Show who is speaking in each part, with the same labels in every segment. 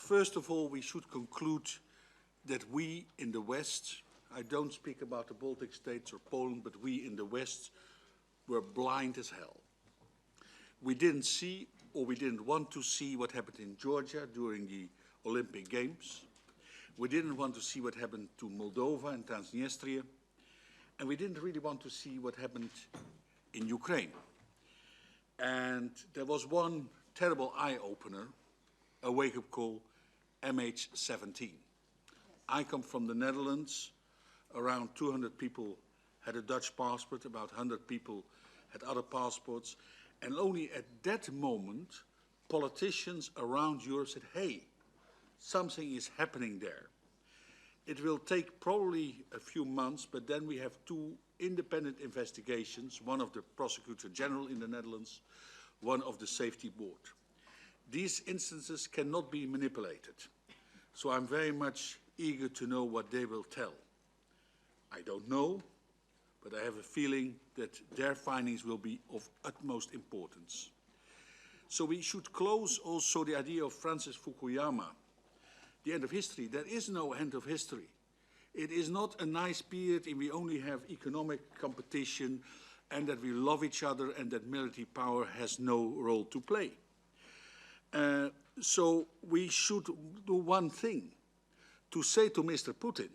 Speaker 1: first of all, we should conclude that we in the West, I don't speak about the Baltic states or Poland, but we in the West were blind as hell. We didn't see, or we didn't want to see, what happened in Georgia during the Olympic Games. We didn't want to see what happened to Moldova and Transnistria. And we didn't really want to see what happened in Ukraine. And there was one terrible eye-opener, a wake-up call, MH17. I come from the Netherlands. Around 200 people had a Dutch passport, about 100 people had other passports. And only at that moment, politicians around Europe said, hey, something is happening there. It will take probably a few months, but then we have two independent investigations, one of the Prosecutor General in the Netherlands, one of the Safety Board. These instances cannot be manipulated. So I'm very much eager to know what they will tell. I don't know, but I have a feeling that their findings will be of utmost importance. So we should close also the idea of Francis Fukuyama, the end of history. There is no end of history. It is not a nice period and we only have economic competition and that we love each other and that military power has no role to play. So we should do one thing, to say to Mr. Putin,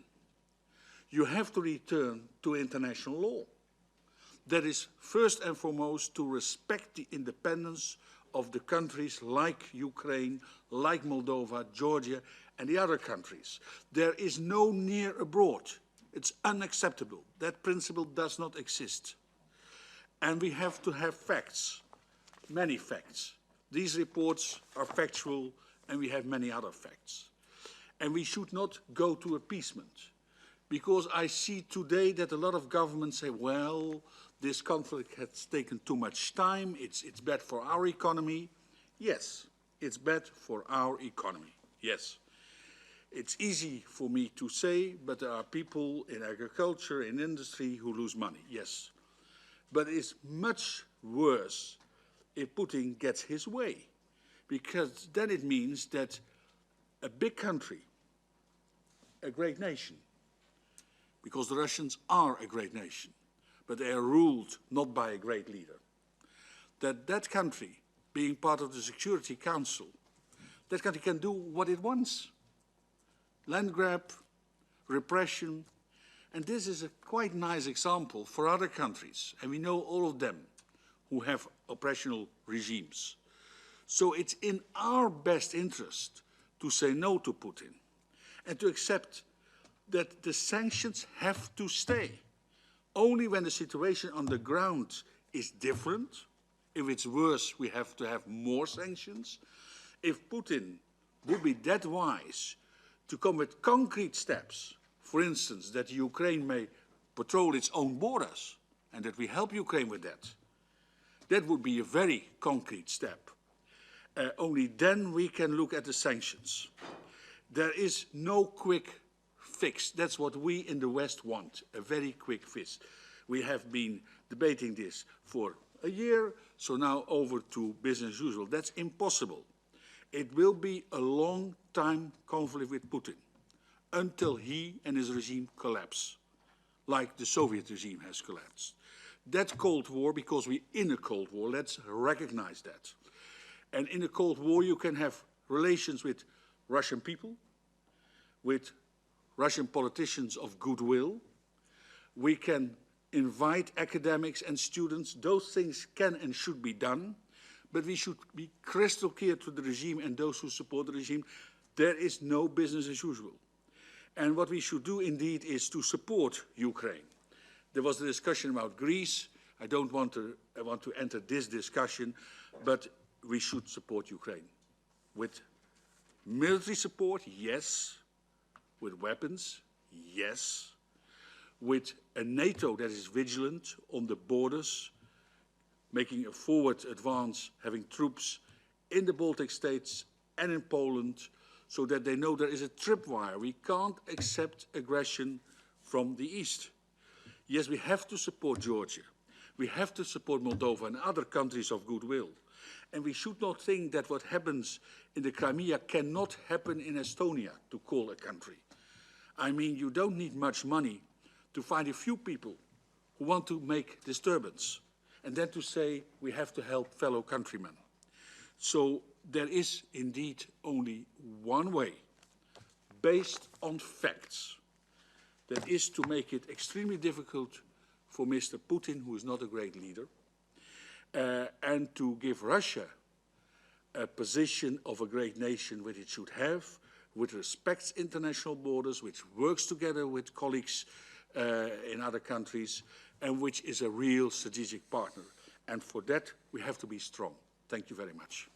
Speaker 1: you have to return to international law. That is first and foremost to respect the independence of the countries like Ukraine, like Moldova, Georgia, and the other countries. There is no near abroad. It's unacceptable. That principle does not exist. And we have to have facts, many facts. These reports are factual, and we have many other facts. And we should not go to appeasement, because I see today that a lot of governments say, well, this conflict has taken too much time, it's bad for our economy. Yes, it's bad for our economy, yes. It's easy for me to say, but there are people in agriculture, in industry, who lose money, yes. But it's much worse if Putin gets his way, because then it means that a big country, a great nation, because the Russians are a great nation, but they are ruled not by a great leader, that country, being part of the Security Council, that country can do what it wants. Land grab, repression, and this is a quite nice example for other countries, and we know all of them who have oppressional regimes. So it's in our best interest to say no to Putin and to accept that the sanctions have to stay. Only when the situation on the ground is different, if it's worse, we have to have more sanctions. If Putin would be that wise to come with concrete steps, for instance, that Ukraine may patrol its own borders and that we help Ukraine with that, that would be a very concrete step. Only then we can look at the sanctions. There is no quick fix. That's what we in the West want, a very quick fix. We have been debating this for a year, so now over to business as usual. That's impossible. It will be a long time conflict with Putin until he and his regime collapse, like the Soviet regime has collapsed. That Cold War, because we're in a Cold War, let's recognize that. And in a Cold War, you can have relations with Russian people, with Russian politicians of goodwill. We can invite academics and students. Those things can and should be done, but we should be crystal clear to the regime and those who support the regime, there is no business as usual. And what we should do indeed is to support Ukraine. There was a discussion about Greece. I want to enter this discussion, but we should support Ukraine. With military support, yes. With weapons, yes. With a NATO that is vigilant on the borders, making a forward advance, having troops in the Baltic states and in Poland, so that they know there is a tripwire. We can't accept aggression from the east. Yes, we have to support Georgia. We have to support Moldova and other countries of goodwill. And we should not think that what happens in the Crimea cannot happen in Estonia, to call a country. I mean, you don't need much money to find a few people who want to make disturbance, and then to say we have to help fellow countrymen. So there is indeed only one way, based on facts, that is to make it extremely difficult for Mr. Putin, who is not a great leader, and to give Russia a position of a great nation which it should have, which respects international borders, which works together with colleagues in other countries, and which is a real strategic partner. And for that, we have to be strong. Thank you very much.